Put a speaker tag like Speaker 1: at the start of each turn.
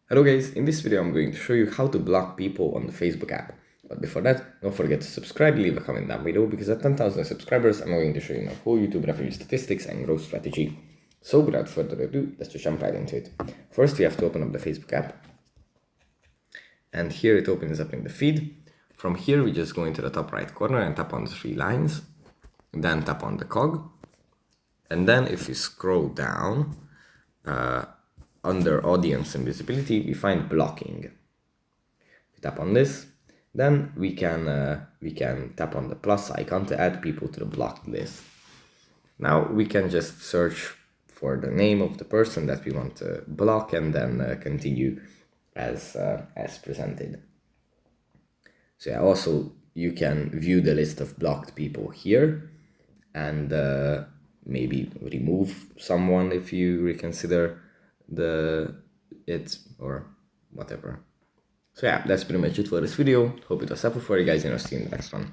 Speaker 1: Hello guys, in this video I'm going to show you how to block people on the Facebook app. But before that, don't forget to subscribe, leave a comment down below, because at 10,000 subscribers I'm going to show you my whole YouTube revenue statistics and growth strategy. So without further ado, let's just jump right into it. First we have to open up the Facebook app. And here it opens up in the feed. From here we just go into the top right corner and tap on the three lines. Then tap on the cog. And then if you scroll down, under audience and visibility, we find blocking. We tap on this, then we can tap on the plus icon to add people to the blocked list. Now we can just search for the name of the person that we want to block and then continue as presented. So yeah, also you can view the list of blocked people here and maybe remove someone if you reconsider it or whatever. So yeah, that's pretty much it for this video. Hope it was helpful for you guys, and I'll see you in the next one.